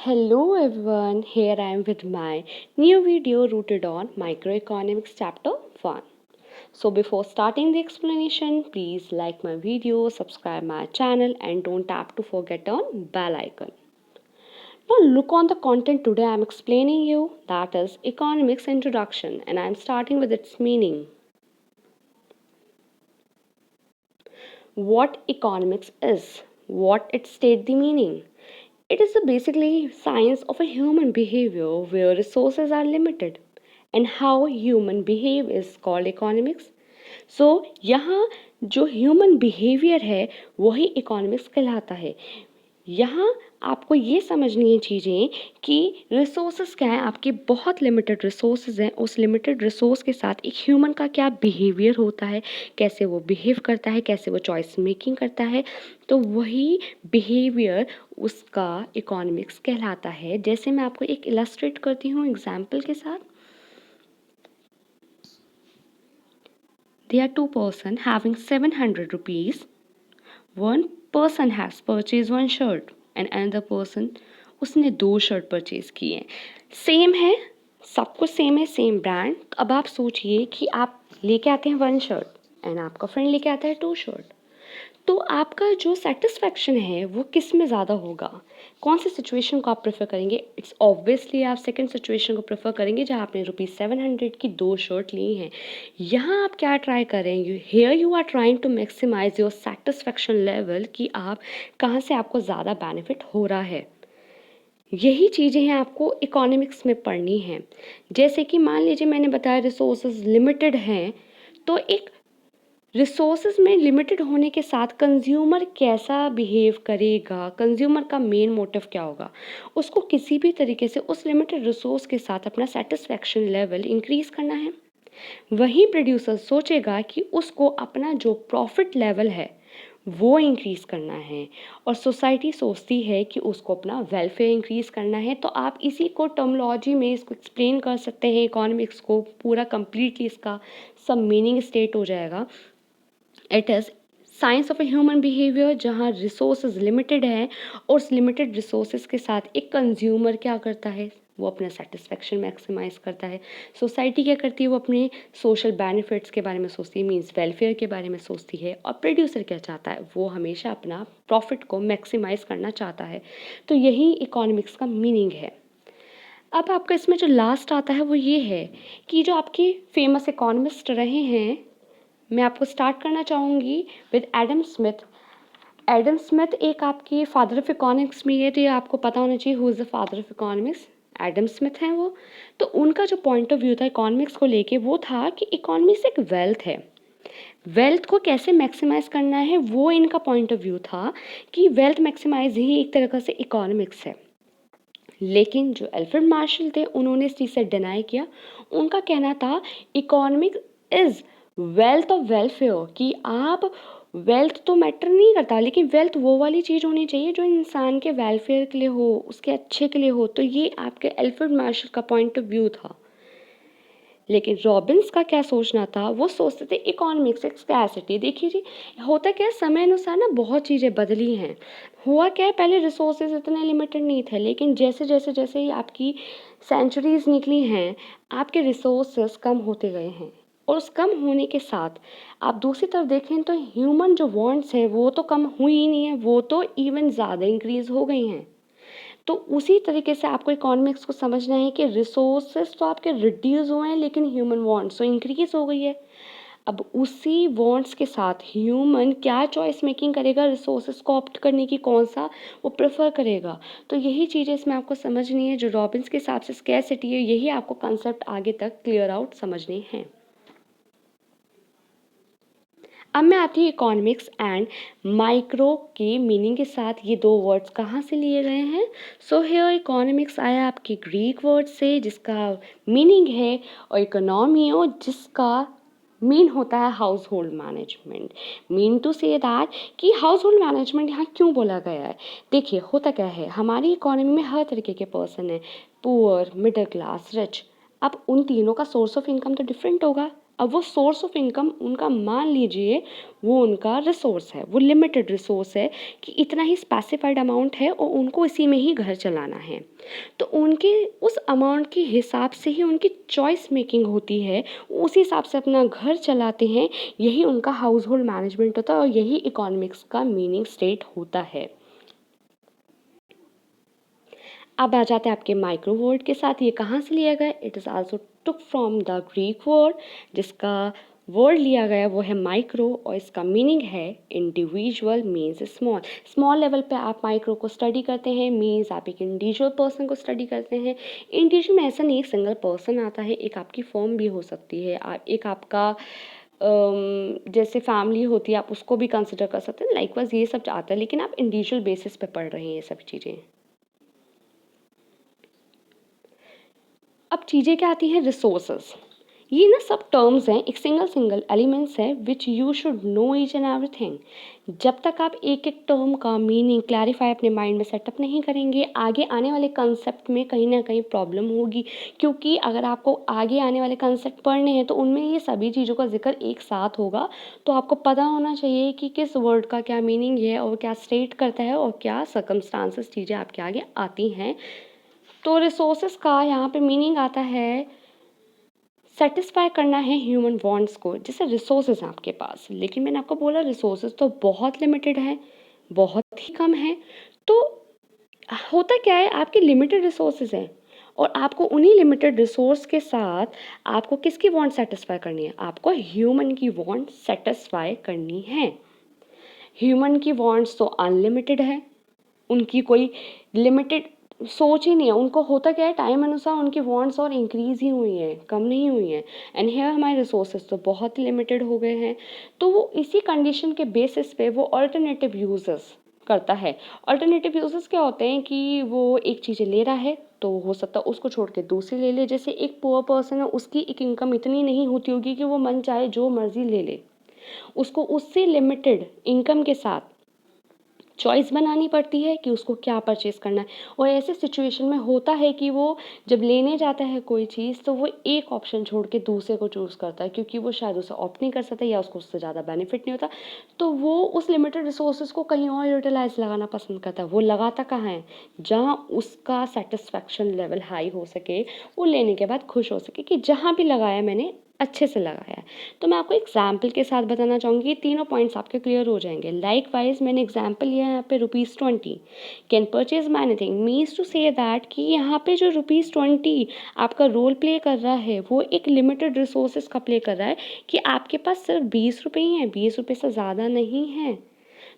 Hello everyone, here I am with my new video rooted on microeconomics chapter 1. So before starting the explanation, please like my video, subscribe my channel and don't tap to forget on bell icon. Now look on the content today I am explaining you, that is economics introduction, and I am starting with its meaning. What economics is, what it states the meaning. It is basically science of a human behavior where resources are limited and how human behave is called economics. So यहाँ जो human behaviour है वही economics कहलाता है। यहाँ आपको ये समझनी है चीज़ें कि रिसोर्सेज क्या है, आपके बहुत लिमिटेड रिसोर्सेज हैं, उस लिमिटेड रिसोर्स के साथ एक ह्यूमन का क्या बिहेवियर होता है, कैसे वो बिहेव करता है, कैसे वो चॉइस मेकिंग करता है, तो वही बिहेवियर उसका इकोनॉमिक्स कहलाता है। जैसे मैं आपको एक इलस्ट्रेट करती हूँ एग्जाम्पल के साथ। There are two persons having 700 rupees. One person has purchased one shirt and another person उसने 2 शर्ट परचेज किए हैं। सेम है, सब कुछ सेम है, सेम ब्रांड। अब आप सोचिए कि आप लेके आते हैं 1 शर्ट एंड आपका फ्रेंड लेके आता है 2 शर्ट, तो आपका जो सेटिस्फेक्शन है वो किस में ज़्यादा होगा, कौन सी सिचुएशन को आप प्रेफर करेंगे? इट्स ऑब्वियसली आप सेकंड सिचुएशन को प्रेफर करेंगे जहाँ आपने ₹700 की 2 शर्ट ली हैं। यहाँ आप क्या ट्राई करेंगे? Here you are trying to maximise your satisfaction level कि आप कहाँ से आपको ज़्यादा बेनिफिट हो रहा है। यही चीज़ें हैं आपको इकोनॉमिक्स में पढ़नी हैं। जैसे कि मान लीजिए मैंने बताया रिसोर्सेज लिमिटेड हैं, तो एक रिसोर्सेज में लिमिटेड होने के साथ कंज्यूमर कैसा बिहेव करेगा, कंज्यूमर का मेन मोटिव क्या होगा, उसको किसी भी तरीके से उस लिमिटेड रिसोर्स के साथ अपना सेटिस्फेक्शन लेवल इंक्रीज करना है। वही प्रोड्यूसर सोचेगा कि उसको अपना जो प्रॉफिट लेवल है वो इंक्रीज़ करना है, और सोसाइटी सोचती है कि उसको अपना वेलफेयर इंक्रीज़ करना है। तो आप इसी को टर्मोलॉजी में इसको एक्सप्लेन कर सकते हैं, इकोनॉमिक्स को पूरा कंप्लीटली इसका सब मीनिंग स्टेट हो जाएगा। It is science of a human behaviour जहाँ रिसोर्सेज लिमिटेड है और उस लिमिटेड रिसोर्सेज के साथ एक कंज्यूमर क्या करता है, वो अपना सेटिस्फेक्शन मैक्सिमाइज करता है। सोसाइटी क्या करती है, वो अपने सोशल बेनिफिट्स के बारे में सोचती है, मीन्स वेलफेयर के बारे में सोचती है। और प्रोड्यूसर क्या चाहता है, वो हमेशा अपना प्रॉफिट को मैक्सिमाइज करना चाहता है। तो यही इकोनॉमिक्स का मीनिंग है। अब आपका इसमें जो लास्ट आता है वो ये है कि जो आपके फेमस इकोनॉमिस्ट रहे हैं, मैं आपको स्टार्ट करना चाहूँगी with Adam Smith. Adam Smith एक आपकी फादर ऑफ इकोनॉमिक्स भी है, तो ये आपको पता होना चाहिए who is the father of economics. Adam Smith हैं वो। तो उनका जो पॉइंट ऑफ व्यू था इकोनॉमिक्स को लेके वो था कि इकोनॉमिक्स एक वेल्थ है, वेल्थ को कैसे मैक्सिमाइज करना है वो इनका पॉइंट ऑफ व्यू था कि वेल्थ मैक्सिमाइज ही एक तरह से इकोनॉमिक्स है। लेकिन जो एल्फ्रेड मार्शल थे उन्होंने इस चीज़ से डिनाई किया। उनका कहना था economic is wealth of welfare, कि आप वेल्थ तो मैटर नहीं करता, लेकिन वेल्थ वो वाली चीज़ होनी चाहिए जो इंसान के वेलफेयर के लिए हो, उसके अच्छे के लिए हो। तो ये आपके एल्फ्रेड मार्शल का पॉइंट ऑफ व्यू था। लेकिन रॉबिन्स का क्या सोचना था, वो सोचते थे इकोनॉमिक्स एक स्कैसिटी। देखिए जी, होता क्या है, समय अनुसार ना बहुत चीज़ें बदली हैं। हुआ क्या है, पहले रिसोर्सेज इतने लिमिटेड नहीं थे, लेकिन जैसे जैसे जैसे ही आपकी सेंचुरीज निकली हैं, आपके रिसोर्सेज कम होते गए हैं। और उस कम होने के साथ आप दूसरी तरफ देखें तो ह्यूमन जो वांट्स हैं वो तो कम हुई ही नहीं है, वो तो इवन ज़्यादा इंक्रीज़ हो गई हैं। तो उसी तरीके से आपको इकोनॉमिक्स को समझना है कि रिसोर्सेज तो आपके रिड्यूस हुए हैं, लेकिन ह्यूमन वांट्स तो इंक्रीज हो गई है। अब उसी वांट्स के साथ ह्यूमन क्या चॉइस मेकिंग करेगा, रिसोर्सेज को ऑप्ट करने की, कौन सा वो प्रेफर करेगा। तो यही चीज़ें इसमें आपको समझनी है। जो रॉबिन्स के हिसाब से स्कैरसिटी है, यही आपको कंसेप्ट आगे तक क्लियर आउट समझने हैं। अब मैं आती हूँ इकोनॉमिक्स एंड माइक्रो के मीनिंग के साथ। ये 2 वर्ड्स कहाँ से लिए गए हैं? सो हियर इकोनॉमिक्स आया आपके ग्रीक वर्ड से जिसका मीनिंग है और इकोनॉमी, और जिसका मीन होता है household management. Mean to say that कि हाउस होल्ड मैनेजमेंट यहाँ क्यों बोला गया है। देखिए होता क्या है, हमारी इकोनॉमी में हर तरीके के पर्सन है, पुअर, मिडिल क्लास, रिच। अब उन तीनों का सोर्स ऑफ इनकम तो डिफरेंट होगा। अब वो सोर्स ऑफ इनकम उनका मान लीजिए वो उनका रिसोर्स है, वो लिमिटेड रिसोर्स है कि इतना ही स्पेसिफाइड अमाउंट है और उनको इसी में ही घर चलाना है। तो उनके उस अमाउंट के हिसाब से ही उनकी चॉइस मेकिंग होती है, उसी हिसाब से अपना घर चलाते हैं। यही उनका हाउस होल्ड मैनेजमेंट होता है और यही इकोनॉमिक्स का मीनिंग स्टेट होता है। अब आ जाते हैं आपके माइक्रो वर्ड के साथ। ये कहाँ से लिया गया? It is also took from the Greek word, जिसका वर्ड लिया गया वो है माइक्रो और इसका मीनिंग है individual means small. Small level पे आप माइक्रो को स्टडी करते हैं, मीन्स आप एक इंडिविजुअल पर्सन को स्टडी करते हैं। इंडिविजुअल में ऐसा नहीं एक सिंगल पर्सन आता है, एक आपकी फर्म भी हो सकती है, एक आपका जैसे फैमिली होती है आप उसको भी कंसिडर कर सकते हैं। लाइकवाइज ये सब आता है, लेकिन आप इंडिविजुअल बेसिस पे पढ़ रहे हैं ये सब चीज़ें। अब चीज़ें क्या आती हैं? रिसोर्सेज। ये ना सब टर्म्स हैं, एक सिंगल एलिमेंट्स है which you should know each and everything. जब तक आप एक एक टर्म का मीनिंग क्लैरिफाई अपने माइंड में सेटअप नहीं करेंगे, आगे आने वाले कंसेप्ट में कहीं ना कहीं प्रॉब्लम होगी। क्योंकि अगर आपको आगे आने वाले कंसेप्ट पढ़ने हैं तो उनमें ये सभी चीज़ों का जिक्र एक साथ होगा। तो आपको पता होना चाहिए कि किस वर्ड का क्या मीनिंग है और क्या स्टेट करता है और क्या सर्कमस्टांसेस चीज़ें आपके आगे आती हैं। तो रिसोर्सेज का यहाँ पे मीनिंग आता है सेटिस्फाई करना है ह्यूमन वांट्स को। जैसे रिसोर्सेज हैं आपके पास, लेकिन मैंने आपको बोला रिसोर्सेज तो बहुत लिमिटेड है, बहुत ही कम है। तो होता क्या है, आपके लिमिटेड रिसोर्सेज हैं और आपको उन्हीं लिमिटेड रिसोर्स के साथ आपको किसकी वांट सेटिस्फाई करनी है? आपको ह्यूमन की वांट सेटिस्फाई करनी है। ह्यूमन की वांट्स तो अनलिमिटेड है, उनकी कोई लिमिटेड सोच ही नहीं है। उनको होता क्या है, टाइम अनुसार उनकी वांट्स और इंक्रीज ही हुई हैं, कम नहीं हुई हैं। एंड हियर हमारे रिसोर्सेज तो बहुत लिमिटेड हो गए हैं। तो वो इसी कंडीशन के बेसिस पे वो अल्टरनेटिव यूजेस करता है। अल्टरनेटिव यूजेस क्या होते हैं कि वो एक चीज़ें ले रहा है तो हो सकता है उसको छोड़ के दूसरी ले ले। जैसे एक पुअर पर्सन है, उसकी एक इनकम इतनी नहीं होती होगी कि वो मन चाहे जो मर्जी ले ले, उसको उससे लिमिटेड इनकम के साथ चॉइस बनानी पड़ती है कि उसको क्या परचेज करना है। और ऐसे सिचुएशन में होता है कि वो जब लेने जाता है कोई चीज़ तो वो एक ऑप्शन छोड़ के दूसरे को चूज़ करता है, क्योंकि वो शायद उसे ऑप्ट नहीं कर सकता या उसको उससे ज़्यादा बेनिफिट नहीं होता। तो वो उस लिमिटेड रिसोर्सेज को कहीं और यूटिलाइज लगाना पसंद करता है। वो लगाता कहाँ है? जहाँ उसका सेटिस्फैक्शन लेवल हाई हो सके, वो लेने के बाद खुश हो सके कि जहाँ भी लगाया मैंने अच्छे से लगाया है। तो मैं आपको एग्जाम्पल के साथ बताना चाहूँगी, तीनों पॉइंट्स आपके क्लियर हो जाएंगे। लाइक वाइज मैंने एग्जाम्पल लिया है यहाँ पे ₹20 can purchase my anything, means to say that कि यहाँ पे जो ₹20 आपका रोल प्ले कर रहा है वो एक लिमिटेड रिसोर्सेज का प्ले कर रहा है कि आपके पास सिर्फ ₹20 ही हैं, ₹20 से ज़्यादा नहीं है।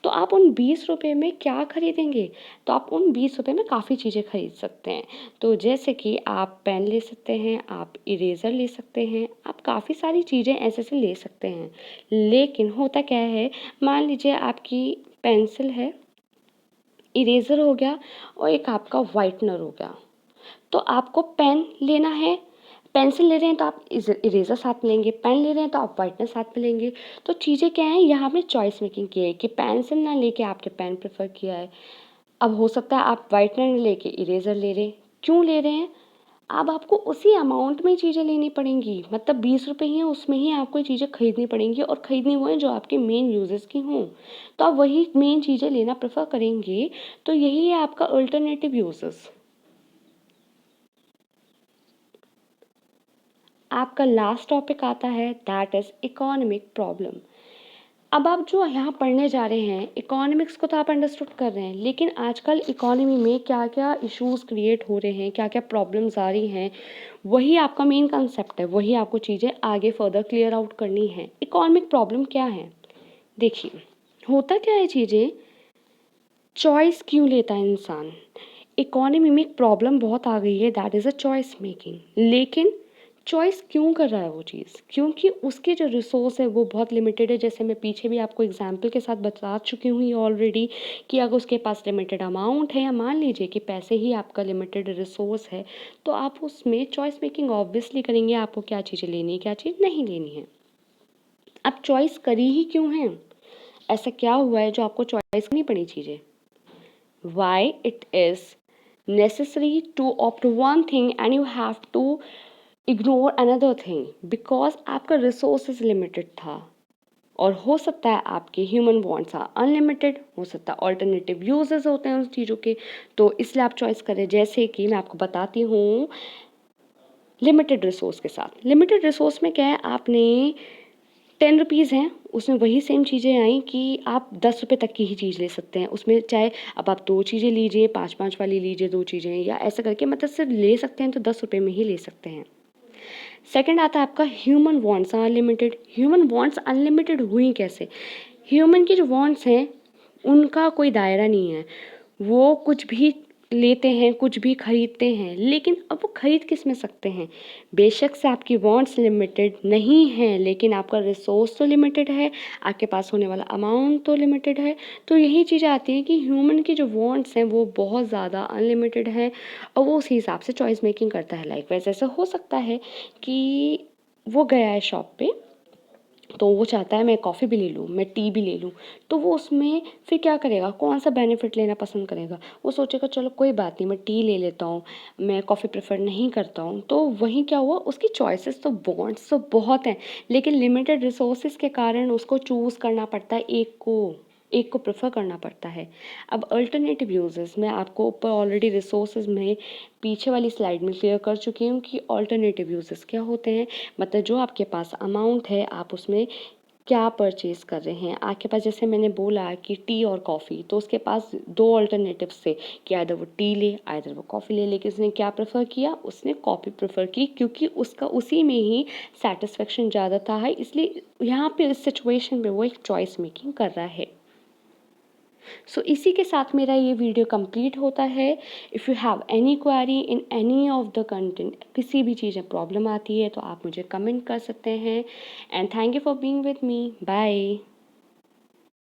तो आप उन ₹20 में क्या खरीदेंगे? तो आप उन ₹20 में काफ़ी चीज़ें खरीद सकते हैं। तो जैसे कि आप पेन ले सकते हैं, आप इरेज़र ले सकते हैं, आप काफ़ी सारी चीज़ें ऐसे ले सकते हैं। लेकिन होता क्या है, मान लीजिए आपकी पेंसिल है, इरेज़र हो गया और एक आपका व्हाइटनर हो गया। तो आपको पेन लेना है, पेंसिल ले रहे हैं तो आप इरेज़र साथ में लेंगे, पेन ले रहे हैं तो आप व्हाइटनर साथ में लेंगे। तो चीज़ें क्या हैं, यहाँ पे चॉइस मेकिंग की है कि पेंसिल ना लेके आपने पेन प्रेफर किया है। अब हो सकता है आप व्हाइटनर लेके इरेज़र ले रहे हैं। क्यों ले रहे हैं? अब आपको उसी अमाउंट में चीज़ें लेनी पड़ेंगी, मतलब ₹20 ही हैं, उसमें ही आपको ये चीज़ें खरीदनी पड़ेंगी और खरीदनी वो हैं जो आपके मेन यूजेस की हों। तो आप वही मेन चीज़ें लेना प्रेफर करेंगे। तो यही है आपका अल्टरनेटिव यूजेस। आपका लास्ट टॉपिक आता है, दैट इज़ इकोनॉमिक प्रॉब्लम। अब आप जो यहाँ पढ़ने जा रहे हैं, इकोनॉमिक्स को तो आप अंडरस्टूड कर रहे हैं, लेकिन आजकल इकोनॉमी में क्या क्या इश्यूज़ क्रिएट हो रहे हैं, क्या क्या प्रॉब्लम्स आ रही हैं, वही आपका मेन कंसेप्ट है। वही आपको चीज़ें आगे फर्दर क्लियर आउट करनी है। इकोनॉमिक प्रॉब्लम क्या है? देखिए, होता क्या है, चीज़ें चॉइस क्यों लेता है इंसान? इकोनॉमी में एक प्रॉब्लम बहुत आ गई है, that is a choice making. लेकिन चॉइस क्यों कर रहा है वो चीज़? क्योंकि उसके जो रिसोर्स है वो बहुत लिमिटेड है। जैसे मैं पीछे भी आपको एग्जाम्पल के साथ बता चुकी हूँ ये ऑलरेडी, कि अगर उसके पास लिमिटेड अमाउंट है या मान लीजिए कि पैसे ही आपका लिमिटेड रिसोर्स है, तो आप उसमें चॉइस मेकिंग ऑब्वियसली करेंगे, आपको क्या चीज़ें लेनी है क्या चीज़ नहीं लेनी है। अब चॉइस करी ही क्यों है? ऐसा क्या हुआ है जो आपको चॉइस करनी पड़ी चीज़ें? Why it is necessary to opt one thing and you have to ignore another thing because आपका रिसोर्सेज लिमिटेड था, और हो सकता है आपके ह्यूमन वांट्स आर अनलिमिटेड, हो सकता है ऑल्टरनेटिव यूजेस होते हैं उन चीज़ों के, तो इसलिए आप चॉइस करें। जैसे कि मैं आपको बताती हूँ, लिमिटेड रिसोर्स के साथ, लिमिटेड रिसोर्स में क्या है, आपने 10 रुपीज़ हैं, उसमें वही सेम चीज़ें आई कि आप 10 रुपये तक की ही चीज़ ले सकते हैं उसमें, चाहे अब आप 2 चीज़ें लीजिए, 5-5 वाली लीजिए 2 चीज़ें, या ऐसा करके मतलब सिर्फ ले सकते हैं तो 10 रुपये में ही ले सकते हैं। सेकंड आता है आपका human wants unlimited. Human wants unlimited हुई कैसे? ह्यूमन की जो वांट्स हैं उनका कोई दायरा नहीं है, वो कुछ भी लेते हैं, कुछ भी खरीदते हैं, लेकिन अब वो खरीद किस में सकते हैं? बेशक से आपकी वांट्स लिमिटेड नहीं है, लेकिन आपका रिसोर्स तो लिमिटेड है, आपके पास होने वाला अमाउंट तो लिमिटेड है। तो यही चीज़ें आती हैं कि ह्यूमन की जो वांट्स हैं वो बहुत ज़्यादा अनलिमिटेड है, और वो उसी हिसाब से चॉइस मेकिंग करता है। लाइक वैसे ऐसा हो सकता है कि वो गया है शॉप पे, तो वो चाहता है मैं कॉफ़ी भी ले लूँ, मैं टी भी ले लूँ, तो वो उसमें फिर क्या करेगा, कौन सा बेनिफिट लेना पसंद करेगा? वो सोचेगा चलो कोई बात नहीं, मैं टी ले लेता हूँ, मैं कॉफ़ी प्रेफर नहीं करता हूँ। तो वहीं क्या हुआ, उसकी चॉइसेस तो वांट्स तो बहुत हैं, लेकिन लिमिटेड रिसोर्सेज के कारण उसको चूज़ करना पड़ता है, एक को प्रेफर करना पड़ता है। अब अल्टरनेटिव यूजेस मैं आपको ऊपर ऑलरेडी रिसोर्सेज में पीछे वाली स्लाइड में क्लियर कर चुकी हूँ कि अल्टरनेटिव यूजेस क्या होते हैं। मतलब जो आपके पास अमाउंट है, आप उसमें क्या परचेज कर रहे हैं। आपके पास, जैसे मैंने बोला कि टी और कॉफ़ी, तो उसके पास 2 अल्टरनेटिव्स थे कि आइदर वो टी ले, आइदर वो कॉफ़ी ले, लेकिन उसने क्या प्रेफर किया, उसने कॉफ़ी प्रेफर की, क्योंकि उसका उसी में ही सेटिस्फेक्शन ज़्यादा था है, इसलिए यहाँ पे इस सिचुएशन में वो एक चॉइस मेकिंग कर रहा है। सो इसी के साथ मेरा ये वीडियो कंप्लीट होता है। If you have any query in any of the content, किसी भी चीज़ में प्रॉब्लम आती है तो आप मुझे कमेंट कर सकते हैं। And thank you for being with me. Bye.